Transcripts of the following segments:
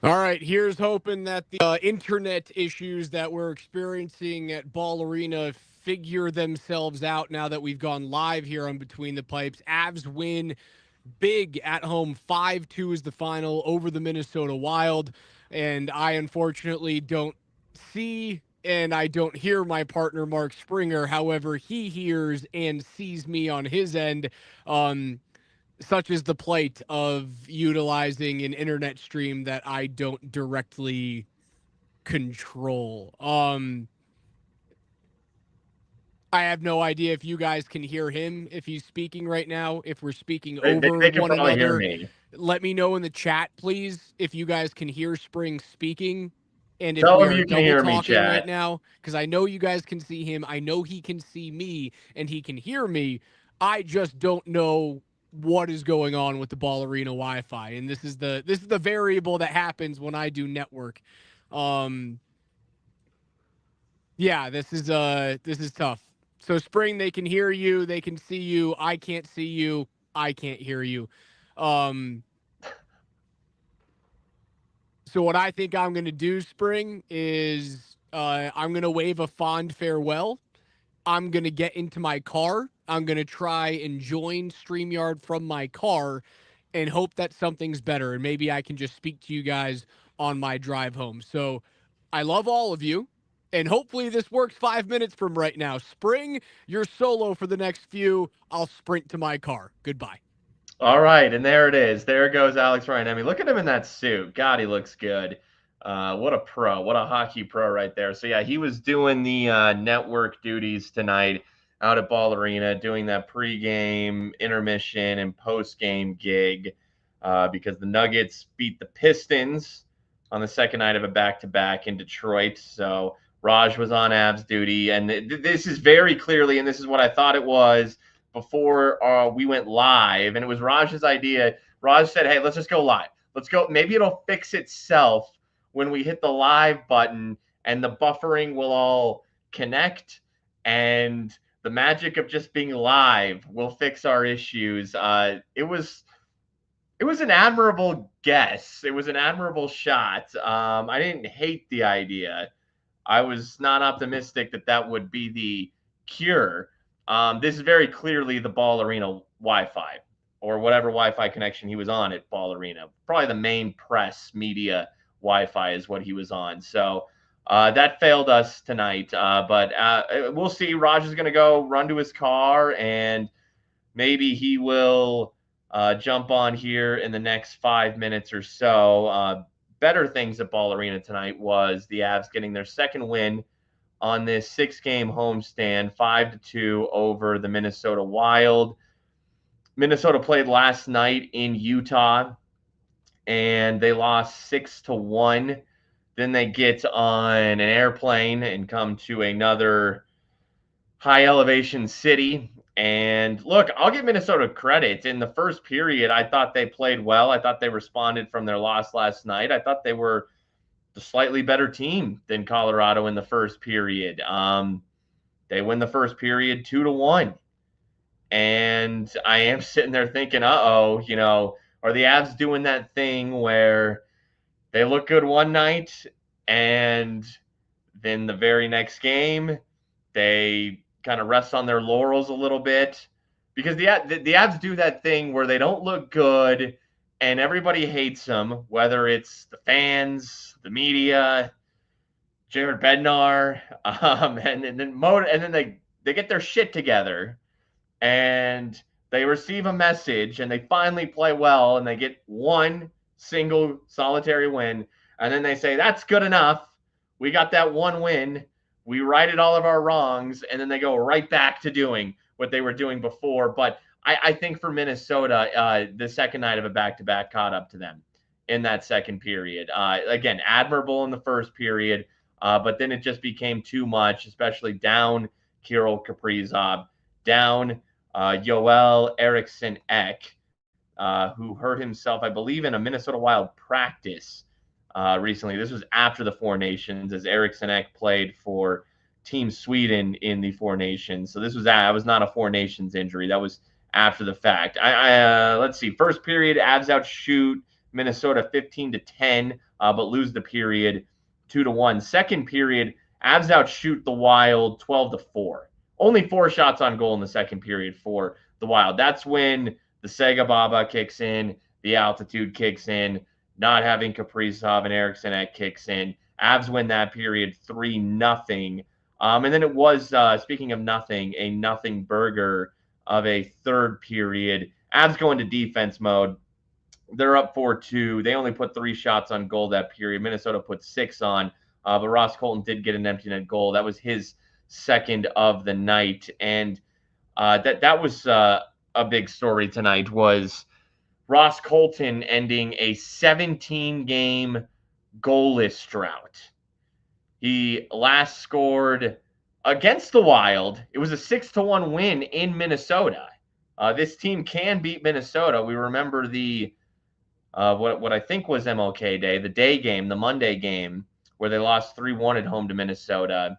All right, here's hoping that the internet issues that we're experiencing at Ball Arena figure themselves out now that we've gone live here on Between the Pipes. Avs win big at home. 5-2 is the final over the Minnesota Wild. And I unfortunately don't see and I don't hear my partner, Mark Springer. However, he hears and sees me on his end. Such is the plight of utilizing an internet stream that I don't directly control. I have no idea if you guys can hear him, if he's speaking right now, if we're speaking over They can one probably hear another. me. Let me know in the chat, please, if you guys can hear Spring speaking and if Tell we him are you can double hear me, talking right chat. now, because I know you guys can see him. I know he can see me and he can hear me. I just don't know what is going on with the Ball Arena Wi-Fi, and this is the variable that happens when I do network. Yeah, this is tough. So Spring, they can hear you, they can see you. I can't see you. I can't hear you. Um, so what I think I'm gonna do, Spring, is I'm gonna wave a fond farewell. I'm gonna get into my car. I'm gonna try and join StreamYard from my car and hope that something's better. And maybe I can just speak to you guys on my drive home. So I love all of you. And hopefully this works 5 minutes from right now. Spring, you're solo for the next few. I'll sprint to my car. Goodbye. All right, and there it is. There goes Alex Ryan. Look at him in that suit. God, he looks good. What a pro. What a hockey pro right there. So, yeah, he was doing the network duties tonight out at Ball Arena, doing that pregame, intermission, and postgame gig because the Nuggets beat the Pistons on the second night of a back-to-back in Detroit. So, Raj was on Avs duty. And this is very clearly, and this is what I thought it was, before we went live, and it was Raj's idea. Raj said, hey, let's just go live. Let's go. Maybe it'll fix itself when we hit the live button and the buffering will all connect and the magic of just being live will fix our issues. It was an admirable guess. It was an admirable shot. I didn't hate the idea. I was not optimistic that that would be the cure. This is very clearly the Ball Arena Wi-Fi or whatever Wi-Fi connection he was on at Ball Arena. Probably the main press media Wi-Fi is what he was on. So that failed us tonight. But we'll see. Raj is going to go run to his car and maybe he will jump on here in the next 5 minutes or so. Better things at Ball Arena tonight was the Avs getting their second win on this 6-game homestand, 5-2 over the Minnesota Wild. Minnesota played last night in Utah, and they lost 6-1. Then they get on an airplane and come to another high elevation city. And look, I'll give Minnesota credit. In the first period, I thought they played well. I thought they responded from their loss last night. I thought they were the slightly better team than Colorado in the first period. They win the first period 2-1. And I am sitting there thinking, are the Avs doing that thing where they look good one night and then the very next game they kind of rest on their laurels a little bit? Because the Avs do that thing where they don't look good and everybody hates them, whether it's the fans, the media, Jared Bednar, and then they get their shit together and they receive a message and they finally play well and they get one single solitary win, and then they say that's good enough. We got that one win. We righted all of our wrongs, and then they go right back to doing what they were doing before. But I think for Minnesota, the second night of a back-to-back caught up to them in that second period. Again, admirable in the first period, but then it just became too much, especially down Kirill Kaprizov, down Yoel Eriksson Ek, who hurt himself, I believe, in a Minnesota Wild practice recently. This was after the Four Nations, as Eriksson Ek played for Team Sweden in the Four Nations. So that was not a Four Nations injury. That was after the fact. Let's see. First period, Avs outshoot Minnesota 15-10. but lose the period 2-1. Second period, Avs outshoot the Wild 12-4. Only 4 shots on goal in the second period for the Wild. That's when the Sega Baba kicks in, the altitude kicks in, not having Kaprizov and Eriksson at kicks in. Avs win that period 3-0. And then it was, speaking of nothing, a nothing burger of a third period. Avs go into defense mode. They're up 4-2. They only put 3 shots on goal that period. Minnesota put 6 on. But Ross Colton did get an empty net goal. That was his second of the night. And that was a big story tonight, was Ross Colton ending a 17-game goalless drought. He last scored against the Wild. It was a 6-1 win in Minnesota. This team can beat Minnesota. We remember the what I think was MLK Day, the day game, the Monday game, where they lost 3-1 at home to Minnesota.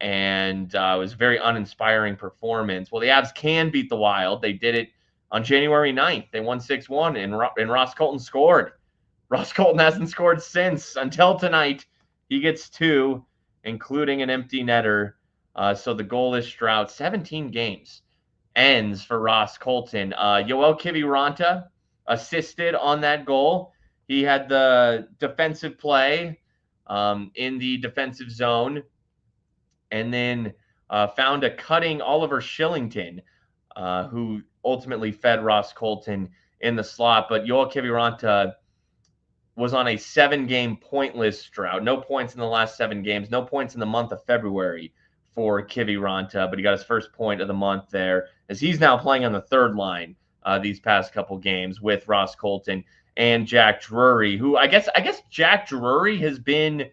And it was a very uninspiring performance. Well, the Avs can beat the Wild. They did it on January 9th. They won 6-1, and Ross Colton scored. Ross Colton hasn't scored since until tonight. He gets 2, including an empty netter. So the goalless drought, 17 games, ends for Ross Colton. Yoel Kiviranta assisted on that goal. He had the defensive play in the defensive zone, and then found a cutting Oliver Shillington, who ultimately fed Ross Colton in the slot. But Yoel Kiviranta was on a 7-game pointless drought. No points in the last 7 games. No points in the month of February for Kiviranta, but he got his first point of the month there, as he's now playing on the third line these past couple games with Ross Colton and Jack Drury, who I guess Jack Drury has been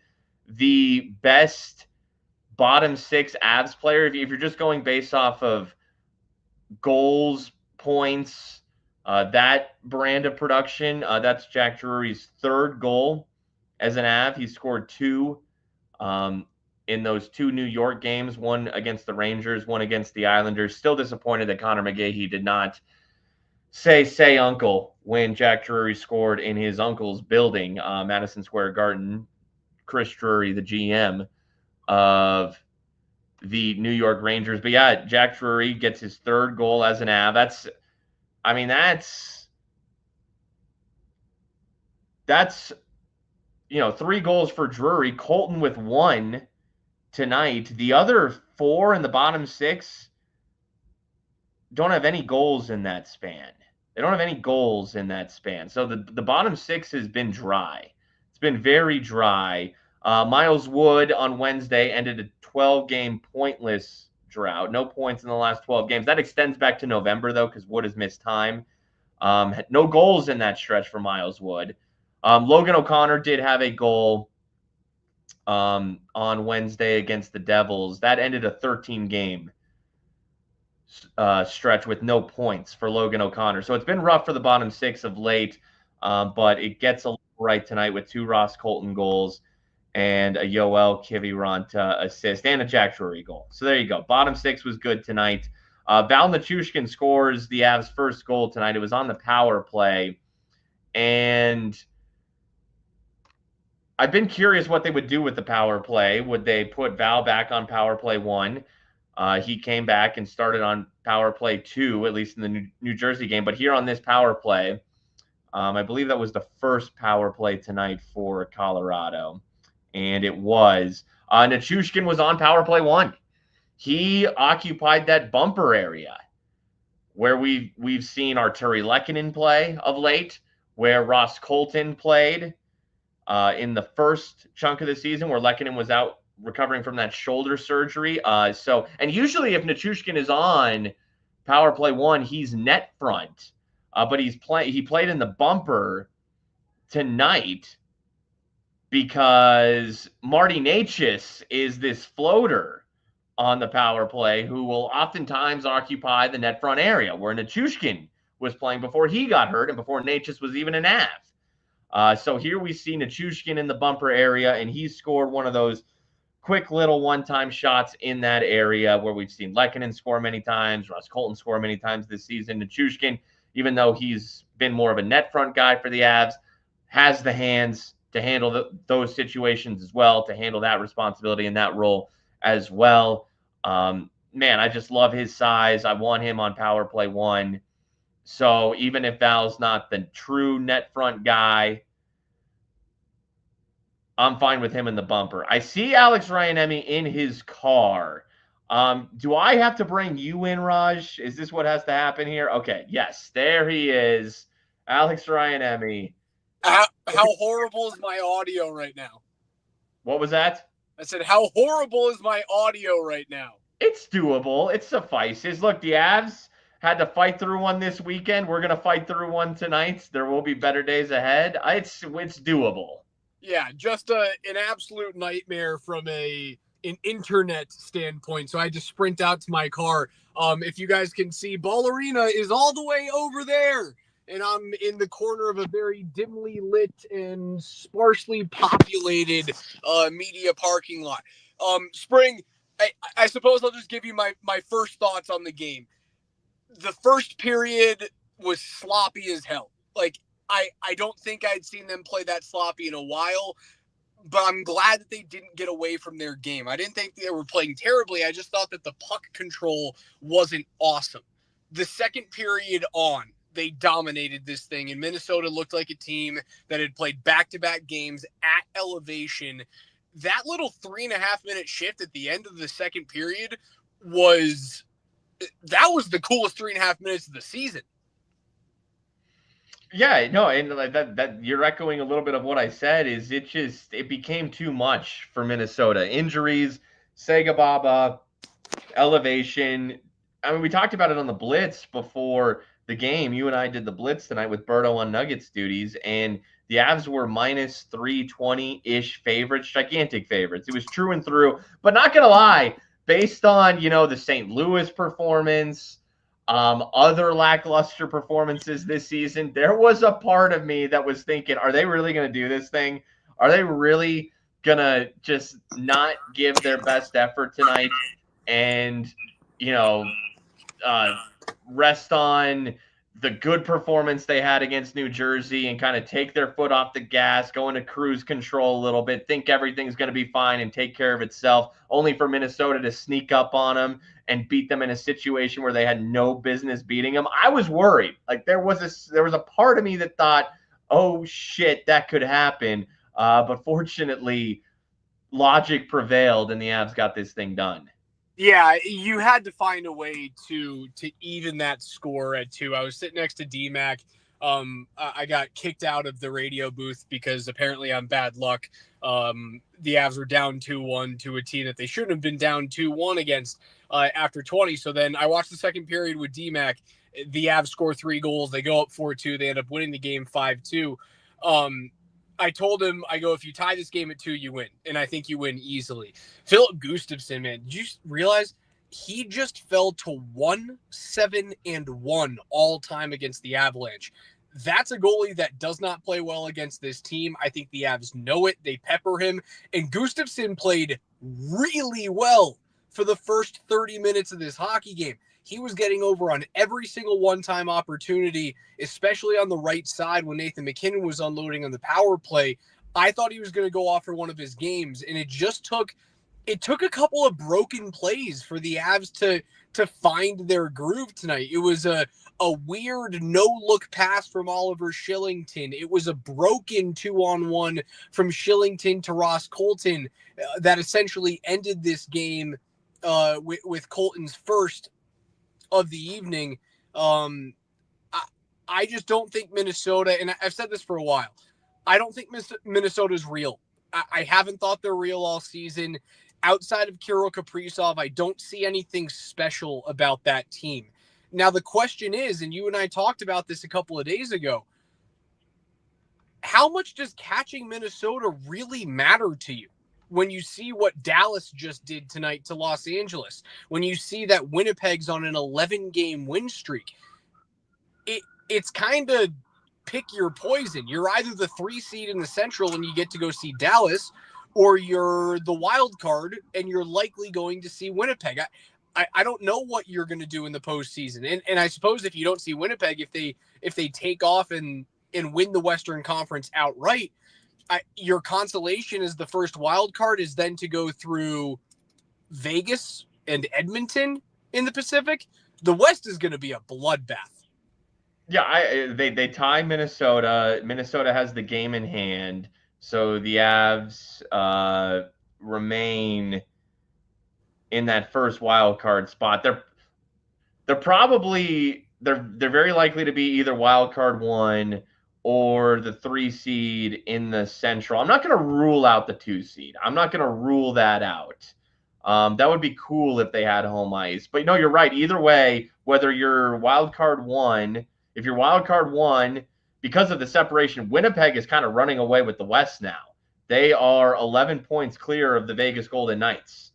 the best bottom 6 Avs player. If you're just going based off of goals, points, that brand of production, that's Jack Drury's 3rd goal as an Av. He scored 2 in those 2 New York games, one against the Rangers, one against the Islanders. Still disappointed that Connor McGahey did not say uncle when Jack Drury scored in his uncle's building, Madison Square Garden. Chris Drury, the GM of the New York Rangers. But yeah, Jack Drury gets his 3rd goal as an Av. That's 3 goals for Drury. Colton with 1 tonight. The other 4 in the bottom 6 don't have any goals in that span. They don't have any goals in that span. So the bottom 6 has been dry. It's been very dry. Miles Wood on Wednesday ended a 12-game pointless drought. No points in the last 12 games. That extends back to November, though, because Wood has missed time. No goals in that stretch for Miles Wood. Logan O'Connor did have a goal on Wednesday against the Devils. That ended a 13-game stretch with no points for Logan O'Connor. So it's been rough for the bottom 6 of late, but it gets a little right tonight with 2 Ross Colton goals and a Yoel Kiviranta assist and a Jack Drury goal. So there you go. Bottom 6 was good tonight. Val Nichushkin scores the Avs' first goal tonight. It was on the power play, and I've been curious what they would do with the power play. Would they put Val back on power play 1? He came back and started on power play 2, at least in the New Jersey game. But here on this power play, I believe that was the first power play tonight for Colorado, and it was. Nichushkin was on power play 1. He occupied that bumper area where we've seen Arturi Lehkonen play of late, where Ross Colton played in the first chunk of the season, where Lehkonen was out recovering from that shoulder surgery. And usually if Nichushkin is on power play 1, he's net front. But he played in the bumper tonight because Marty Necas is this floater on the power play who will oftentimes occupy the net front area, where Nichushkin was playing before he got hurt and before Necas was even an Av. So here we see Nichushkin in the bumper area, and he scored one of those quick little one-time shots in that area where we've seen Lehkonen score many times, Ross Colton score many times this season. Nichushkin, even though he's been more of a net front guy for the Avs, has the hands, to handle those situations as well, to handle that responsibility and that role as well. Man, I just love his size. I want him on power play one. So even if Val's not the true net front guy, I'm fine with him in the bumper. I see Alex Ryanemi in his car. Do I have to bring you in, Raj? Is this what has to happen here? Okay, yes, there he is. Alex Ryanemi. How horrible is my audio right now? What was that? I said, how horrible is my audio right now? It's doable. It suffices. Look, the Avs had to fight through one this weekend. We're going to fight through one tonight. There will be better days ahead. It's doable. Yeah, just an absolute nightmare from an internet standpoint. So I had to sprint out to my car. If you guys can see, Ball Arena is all the way over there. And I'm in the corner of a very dimly lit and sparsely populated media parking lot. Spring, I suppose I'll just give you my first thoughts on the game. The first period was sloppy as hell. Like, I don't think I'd seen them play that sloppy in a while, but I'm glad that they didn't get away from their game. I didn't think they were playing terribly. I just thought that the puck control wasn't awesome. The second period on, they dominated this thing, and Minnesota looked like a team that had played back-to-back games at elevation. That little 3.5-minute shift at the end of the second period was the coolest 3.5 minutes of the season. Yeah, no, and like that you're echoing a little bit of what I said. Is it became too much for Minnesota? Injuries, Sega Baba, elevation. I mean, we talked about it on the Blitz before the game. You and I did the Blitz tonight with Berto on Nuggets duties, and the Avs were minus 320-ish favorites, gigantic favorites. It was true and through, but not gonna lie, based on the St. Louis performance. Other lackluster performances this season, there was a part of me that was thinking, are they really going to do this thing? Are they really going to just not give their best effort tonight and, rest on the good performance they had against New Jersey and kind of take their foot off the gas, go into cruise control a little bit, think everything's going to be fine and take care of itself, only for Minnesota to sneak up on them and beat them in a situation where they had no business beating them? I was worried. Like there was a part of me that thought, oh shit, that could happen. But fortunately, logic prevailed and the Avs got this thing done. Yeah, you had to find a way to even that score at 2. I was sitting next to DMAC. I got kicked out of the radio booth because apparently I'm bad luck. The Avs were down 2-1 to a team that they shouldn't have been down 2-1 against after 20. So then I watched the second period with DMAC. The Avs score 3 goals. They go up 4-2. They end up winning the game 5-2. I told him, I go, if you tie this game at 2, you win. And I think you win easily. Philip Gustafsson, man, did you realize he just fell to 1-7-1 all time against the Avalanche? That's a goalie that does not play well against this team. I think the Avs know it. They pepper him. And Gustafsson played really well for the first 30 minutes of this hockey game. He was getting over on every single one-time opportunity, especially on the right side when Nathan MacKinnon was unloading on the power play. I thought he was going to go off for one of his games, and it took a couple of broken plays for the Avs to find their groove tonight. It was a weird no-look pass from Oliver Shillington. It was a broken 2-on-1 from Shillington to Ross Colton that essentially ended this game with Colton's first of the evening. I just don't think Minnesota, and I've said this for a while, I don't think Minnesota's real. I haven't thought they're real all season. Outside of Kirill Kaprizov, I don't see anything special about that team. Now, the question is, and you and I talked about this a couple of days ago, how much does catching Minnesota really matter to you? When you see what Dallas just did tonight to Los Angeles, when you see that Winnipeg's on an 11-game win streak, it's kind of pick your poison. You're either the 3 seed in the Central and you get to go see Dallas, or you're the wild card and you're likely going to see Winnipeg. I don't know what you're going to do in the postseason. And I suppose if you don't see Winnipeg, if they take off and win the Western Conference outright, Your consolation is the first wild card is then to go through Vegas and Edmonton in the Pacific. The West is going to be a bloodbath. Yeah, they tie Minnesota. Minnesota has the game in hand, so the Avs remain in that first wild card spot. They're very likely to be either wild card one or the 3 seed in the Central. I'm not going to rule out the 2 seed. I'm not going to rule that out. That would be cool if they had home ice. But no, you're right. Either way, whether you're wild card one, if you're wild card one, because of the separation, Winnipeg is kind of running away with the West now. They are 11 points clear of the Vegas Golden Knights.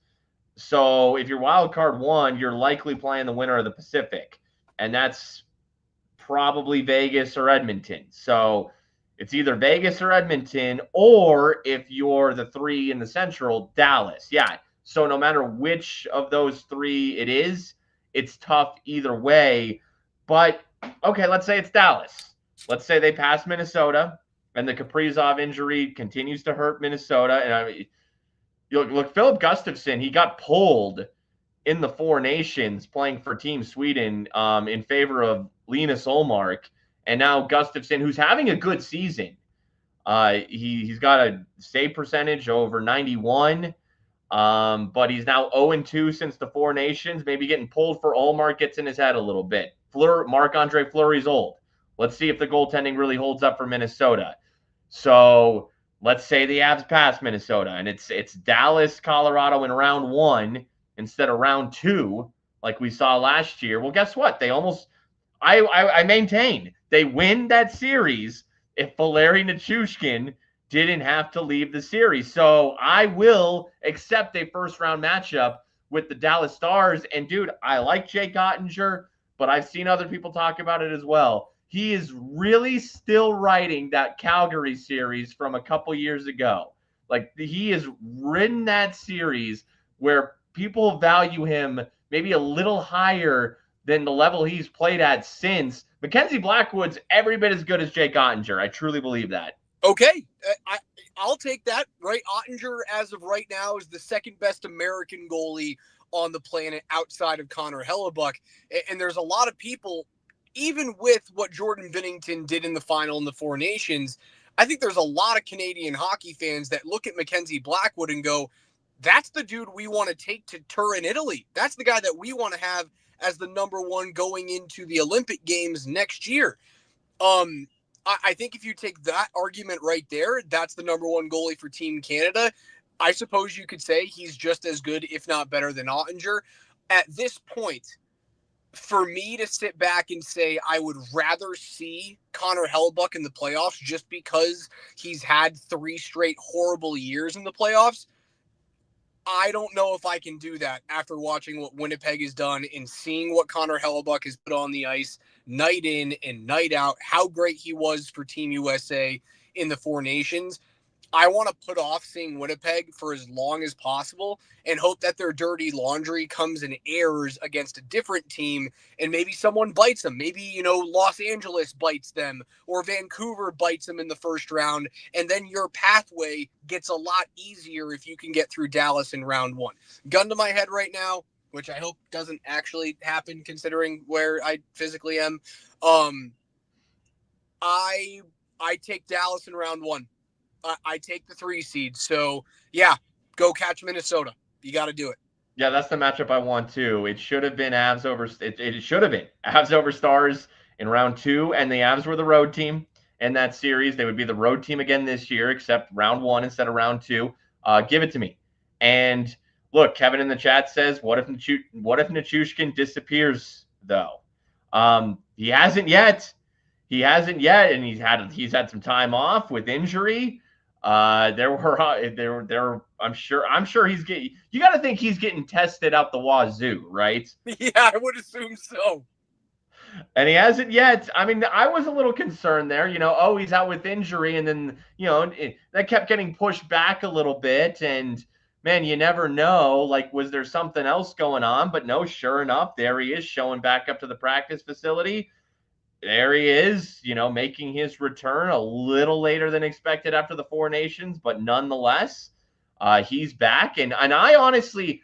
So if you're wild card one, you're likely playing the winner of the Pacific, and that's probably Vegas or Edmonton. So it's either Vegas or Edmonton, or if you're the 3 in the Central, Dallas. Yeah. So no matter which of those 3 it is, it's tough either way. But okay, let's say it's Dallas. Let's say they pass Minnesota, and the Kaprizov injury continues to hurt Minnesota, and I mean, look, Philip Gustafsson, he got pulled in the Four Nations playing for Team Sweden in favor of Linus Olmark. And now Gustafsson, who's having a good season, he's got a save percentage over 91, but he's now 0-2 since the Four Nations. Maybe getting pulled for Olmark gets in his head a little bit. Marc-Andre Fleury's old. Let's see if the goaltending really holds up for Minnesota. So let's say the Avs pass Minnesota, and it's Dallas, Colorado in round 1 instead of round 2, like we saw last year. Well, guess what? They almost I maintain they win that series if Valeri Nichushkin didn't have to leave the series. So I will accept a first round matchup with the Dallas Stars. And dude, I like Jake Ottinger, but I've seen other people talk about it as well. He is really still writing that Calgary series from a couple years ago. Like, he has ridden that series where people value him maybe a little higher than the level he's played at since. Mackenzie Blackwood's every bit as good as Jake Ottinger. I truly believe that. Okay, I'll take that. Right, Ottinger, as of right now, is the second best American goalie on the planet outside of Connor Hellebuck. And there's a lot of people, even with what Jordan Binnington did in the final in the Four Nations, I think there's a lot of Canadian hockey fans that look at Mackenzie Blackwood and go, that's the dude we want to take to Turin, Italy. That's the guy that we want to have as the number one going into the Olympic Games next year. I think if you take that argument right there, that's the number one goalie for Team Canada. I suppose you could say he's just as good, if not better, than Ottinger. At this point, for me to sit back and say I would rather see Connor Hellebuck in the playoffs just because he's had 3 straight horrible years in the playoffs, I don't know if I can do that after watching what Winnipeg has done and seeing what Connor Hellebuck has put on the ice night in and night out, how great he was for Team USA in the Four Nations. I want to put off seeing Winnipeg for as long as possible and hope that their dirty laundry comes and airs against a different team and maybe someone bites them. Maybe, Los Angeles bites them or Vancouver bites them in the first round. And then your pathway gets a lot easier if you can get through Dallas in round 1. Gun to my head right now, which I hope doesn't actually happen considering where I physically am. I take Dallas in round 1. I take the 3 seed. So, yeah, go catch Minnesota. You got to do it. Yeah, that's the matchup I want too. It should have been Avs over. It should have been Avs over Stars in round 2, and the Avs were the road team in that series. They would be the road team again this year, except round 1 instead of round 2. Give it to me. And look, Kevin in the chat says, "What if Nichushkin disappears though?" He hasn't yet. He hasn't yet, and he's had some time off with injury. I'm sure he's getting. You got to think he's getting tested out the wazoo, right? Yeah, I would assume so. And he hasn't yet. I mean, I was a little concerned there. He's out with injury, and then that kept getting pushed back a little bit. And man, you never know. Like, was there something else going on? But no, sure enough, there he is showing back up to the practice facility. there he is, making his return a little later than expected after the Four Nations, but nonetheless, he's back. And I honestly,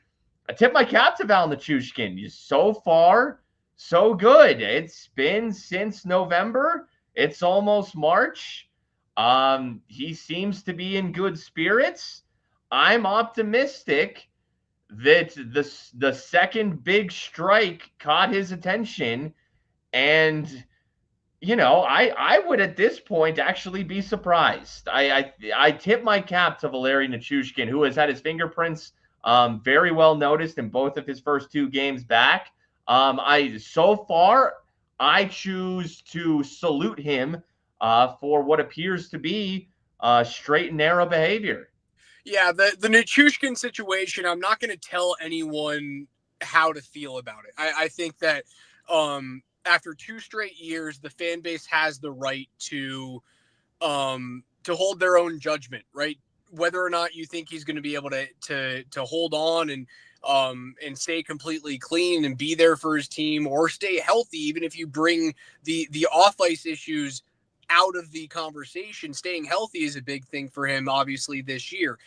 I tip my cap to Val Nichushkin. So far, so good. It's been since November. It's almost March. He seems to be in good spirits. I'm optimistic that the second big strike caught his attention, and I would at this point actually be surprised. I tip my cap to Valeri Nichushkin, who has had his fingerprints very well noticed in both of his first two games back. So far I choose to salute him for what appears to be straight and narrow behavior. Yeah, the Nichushkin situation, I'm not going to tell anyone how to feel about it. I think that after 2 straight years, the fan base has the right to hold their own judgment, right? Whether or not you think he's going to be able to hold on and stay completely clean and be there for his team, or stay healthy, even if you bring the off ice issues out of the conversation. Staying healthy is a big thing for him, obviously, this year.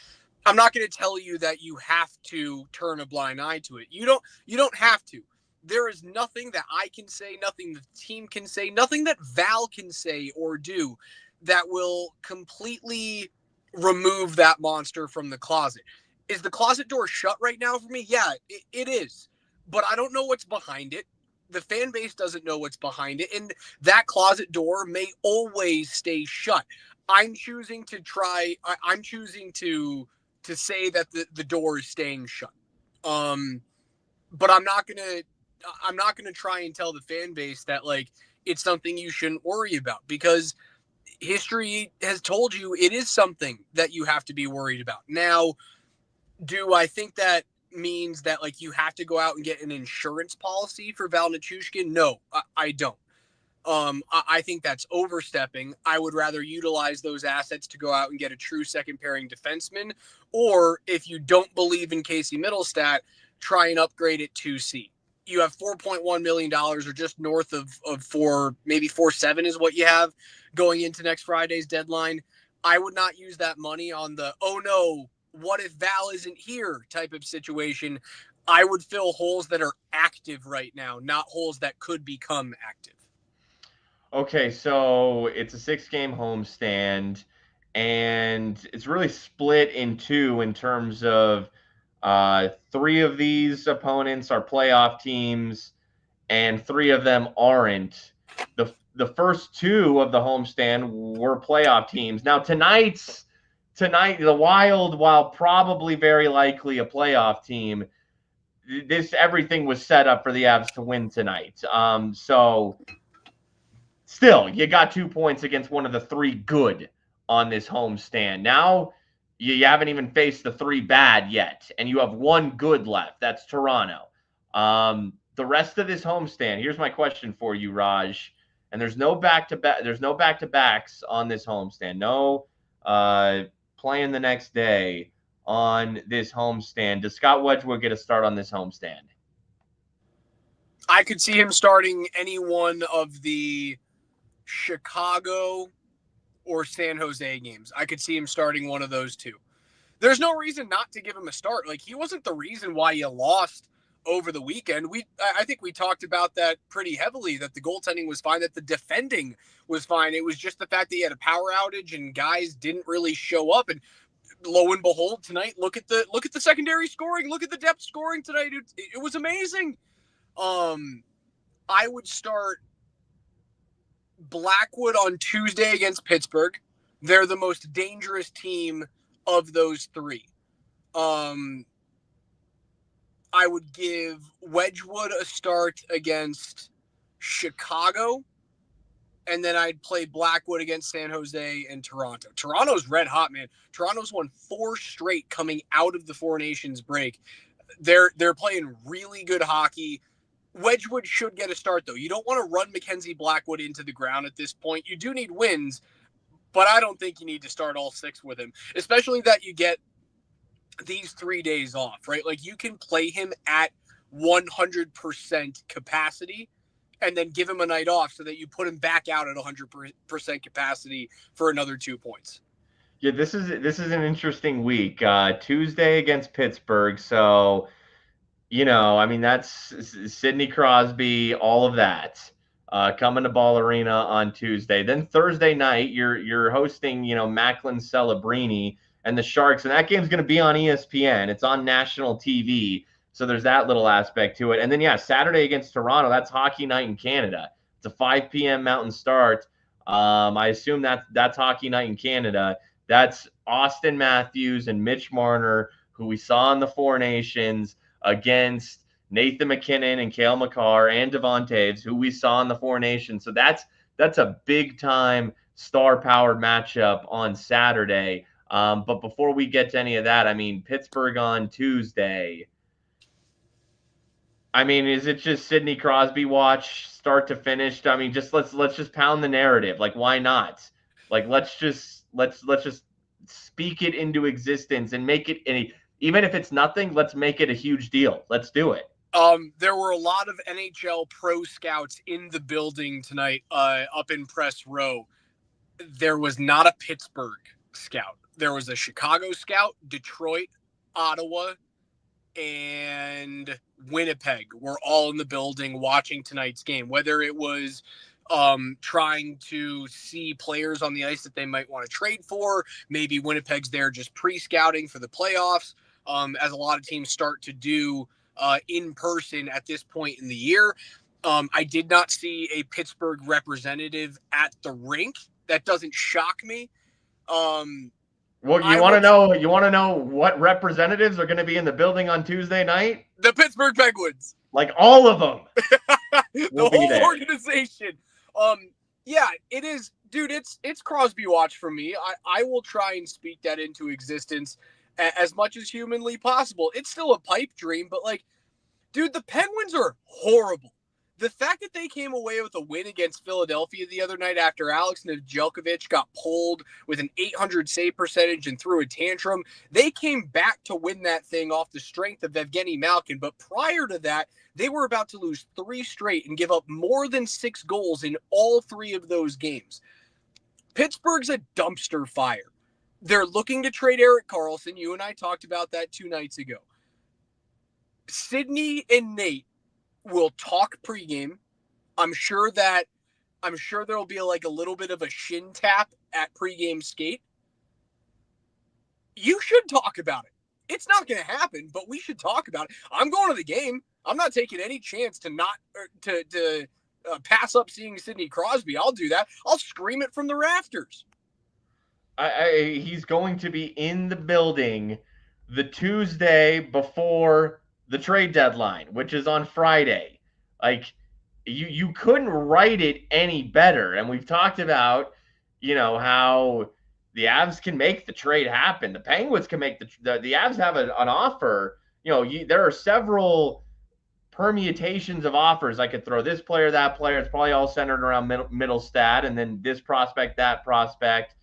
I'm not going to tell you that you have to turn a blind eye to it. You don't have to. There is nothing that I can say, nothing the team can say, nothing that Val can say or do that will completely remove that monster from the closet. Is the closet door shut right now for me? Yeah, it is. But I don't know what's behind it. The fan base doesn't know what's behind it. And that closet door may always stay shut. I'm choosing to say that the door is staying shut. But I'm not gonna try and tell the fan base that like it's something you shouldn't worry about, because history has told you it is something that you have to be worried about. Now, do I think that means that like you have to go out and get an insurance policy for Val Nichushkin? No, I don't. I think that's overstepping. I would rather utilize those assets to go out and get a true second pairing defenseman, or if you don't believe in Casey Middlestat, try and upgrade it to C. You have $4.1 million, or just north of 4, maybe 4.7 is what you have going into next Friday's deadline. I would not use that money on the, oh no, what if Val isn't here type of situation. I would fill holes that are active right now, not holes that could become active. Okay, so it's a 6-game homestand, and it's really split in two in terms of 3 of these opponents are playoff teams, and 3 of them aren't. The first 2 of the homestand were playoff teams. Now tonight, the Wild, while probably very likely a playoff team, everything was set up for the Avs to win tonight. So still, you got 2 points against one of the 3 good on this homestand. Now, you haven't even faced the 3 bad yet, and you have 1 good left. That's Toronto. The rest of this homestand, here's my question for you, Raj. And there's no back-to-backs on this homestand. No playing the next day on this homestand. Does Scott Wedgwood get a start on this homestand? I could see him starting any one of the Chicago or San Jose games. I could see him starting one of those 2. There's no reason not to give him a start. Like, he wasn't the reason why you lost over the weekend. I think we talked about that pretty heavily, that the goaltending was fine, that the defending was fine. It was just the fact that he had a power outage and guys didn't really show up. And lo and behold, tonight, look at the secondary scoring, look at the depth scoring tonight. It was amazing. I would start Blackwood on Tuesday against Pittsburgh. They're the most dangerous team of those 3. I would give Wedgwood a start against Chicago, and then I'd play Blackwood against San Jose and Toronto. Toronto's red hot, man. Toronto's won 4 straight coming out of the Four Nations break. They're playing really good hockey. Wedgwood should get a start, though. You don't want to run Mackenzie Blackwood into the ground at this point. You do need wins, but I don't think you need to start all 6 with him, especially that you get these 3 days off, right? Like, you can play him at 100% capacity and then give him a night off so that you put him back out at 100% capacity for another 2 points. Yeah, this is an interesting week. Tuesday against Pittsburgh, so I mean that's Sidney Crosby, all of that. Coming to Ball Arena on Tuesday. Then Thursday night, you're hosting, Macklin Celebrini and the Sharks, and that game's going to be on ESPN. It's on national TV, so there's that little aspect to it. And then Saturday against Toronto, that's hockey night in Canada. It's a 5 p.m. Mountain start. I assume that's hockey night in Canada. That's Austin Matthews and Mitch Marner, who we saw in the Four Nations, against Nathan McKinnon and Cale Makar and Devon Taves, who we saw in the Four Nations. So that's a big-time star-powered matchup on Saturday. But before we get to any of that, I mean, Pittsburgh on Tuesday. I mean, is it just Sidney Crosby watch start to finish? I mean, just let's just pound the narrative. Like, why not? Like, let's just speak it into existence and make it even if it's nothing, let's make it a huge deal. Let's do it. There were a lot of NHL pro scouts in the building tonight, up in press row. There was not a Pittsburgh scout. There was a Chicago scout, Detroit, Ottawa, and Winnipeg were all in the building watching tonight's game. Whether it was trying to see players on the ice that they might want to trade for, maybe Winnipeg's there just pre-scouting for the playoffs, as a lot of teams start to do in person at this point in the year. I did not see a Pittsburgh representative at the rink. That doesn't shock me. Well, you want to know what representatives are going to be in the building on Tuesday night? The Pittsburgh Penguins. Like all of them. The whole organization. Yeah, it is, dude. It's Crosby watch for me. I will try and speak that into existence as much as humanly possible. It's still a pipe dream, but like, dude, the Penguins are horrible. The fact that they came away with a win against Philadelphia the other night after Alex Nedeljkovic got pulled with an .800 save percentage and threw a tantrum, they came back to win that thing off the strength of Evgeny Malkin. But prior to that, they were about to lose 3 straight and give up more than 6 goals in all 3 of those games. Pittsburgh's a dumpster fire. They're looking to trade Erik Karlsson. You and I talked about that 2 nights ago. Sidney and Nate will talk pregame. I'm sure there'll be like a little bit of a shin tap at pregame skate. You should talk about it. It's not going to happen, but we should talk about it. I'm going to the game. I'm not taking any chance to pass up seeing Sidney Crosby. I'll do that. I'll scream it from the rafters. He's going to be in the building the Tuesday before the trade deadline, which is on Friday. Like, you couldn't write it any better. And we've talked about, how the Avs can make the trade happen. The Penguins can make the Avs have an offer. There are several permutations of offers. I could throw this player, that player. It's probably all centered around middle stat, and then this prospect, that prospect,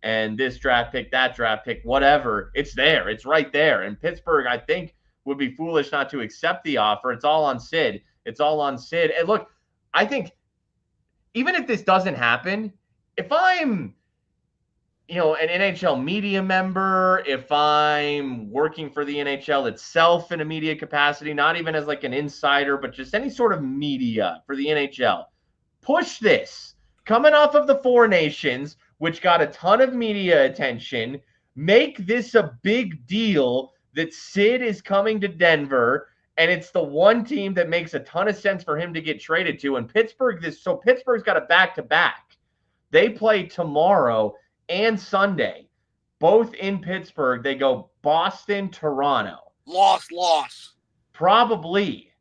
and this draft pick, that draft pick, whatever. It's there. It's right there. And Pittsburgh, I think, would be foolish not to accept the offer. It's all on Sid. And look, I think even if this doesn't happen, if I'm, an NHL media member, if I'm working for the NHL itself in a media capacity, not even as like an insider, but just any sort of media for the NHL, push this. Coming off of the Four Nations, which got a ton of media attention, make this a big deal that Sid is coming to Denver, and it's the one team that makes a ton of sense for him to get traded to. And Pittsburgh's got a back-to-back. They play tomorrow and Sunday, both in Pittsburgh. They go Boston, Toronto. Loss. Probably.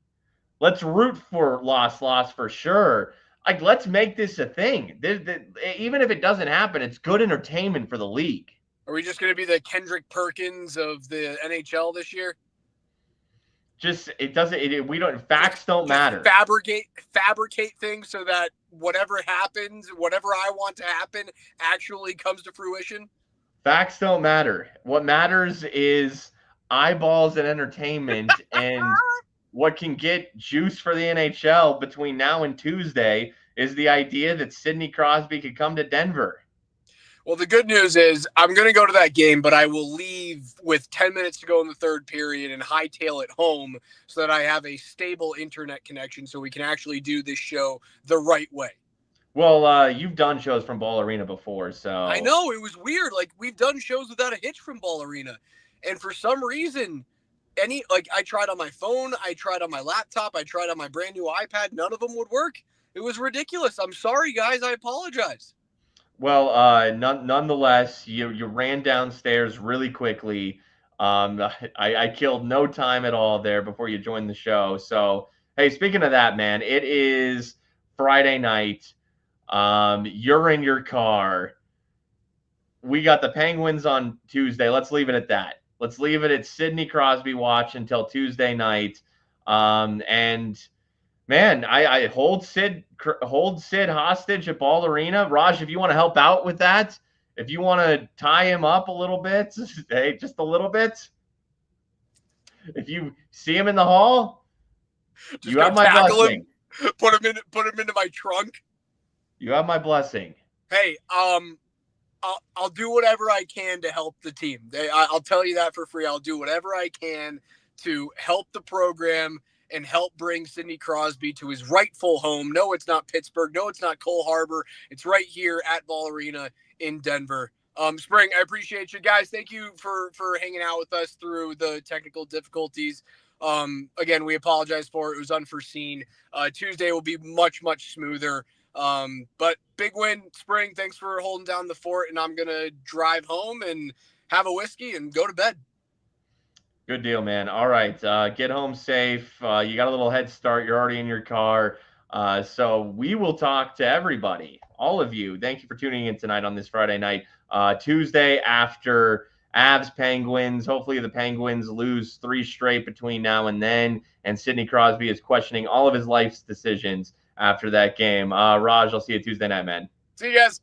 Let's root for loss for sure. Like, let's make this a thing. Even if it doesn't happen, it's good entertainment for the league. Are we just going to be the Kendrick Perkins of the NHL this year? Facts don't matter. Fabricate things so that whatever happens, whatever I want to happen, actually comes to fruition. Facts don't matter. What matters is eyeballs and entertainment. And what can get juice for the NHL between now and Tuesday is the idea that Sidney Crosby could come to Denver. Well, the good news is I'm going to go to that game, but I will leave with 10 minutes to go in the third period and hightail it home so that I have a stable internet connection so we can actually do this show the right way. Well, you've done shows from Ball Arena before, so I know it was weird. Like, we've done shows without a hitch from Ball Arena, and for some reason, I tried on my phone, I tried on my laptop, I tried on my brand new iPad. None of them would work. It was ridiculous. I'm sorry, guys. I apologize. Well, nonetheless, you ran downstairs really quickly. I killed no time at all there before you joined the show. So, hey, speaking of that, man, it is Friday night. You're in your car. We got the Penguins on Tuesday. Let's leave it at that. Let's leave it at Sidney Crosby watch until Tuesday night. And man, I hold Sid hostage at Ball Arena. Raj, if you want to help out with that, if you want to tie him up a little bit, hey, just a little bit. If you see him in the hall, Just you go have my tackle blessing. him, put him into my trunk. You have my blessing. Hey, I'll do whatever I can to help the team. I'll tell you that for free. I'll do whatever I can to help the program and help bring Sidney Crosby to his rightful home. No, it's not Pittsburgh. No, it's not Cole Harbor. It's right here at Ball Arena in Denver. Spring, I appreciate you guys. Thank you for hanging out with us through the technical difficulties. Again, we apologize for it. It was unforeseen. Tuesday will be much, much smoother. But big win, Spring. Thanks for holding down the fort, and I'm gonna drive home and have a whiskey and go to bed. Good deal, man. All right, get home safe. You got a little head start. You're already in your car. So we will talk to everybody, all of you. Thank you for tuning in tonight on this Friday night. Tuesday after Avs Penguins. Hopefully the Penguins lose 3 straight between now and then. And Sidney Crosby is questioning all of his life's decisions after that game. Raj, I'll see you Tuesday night, man. See you guys.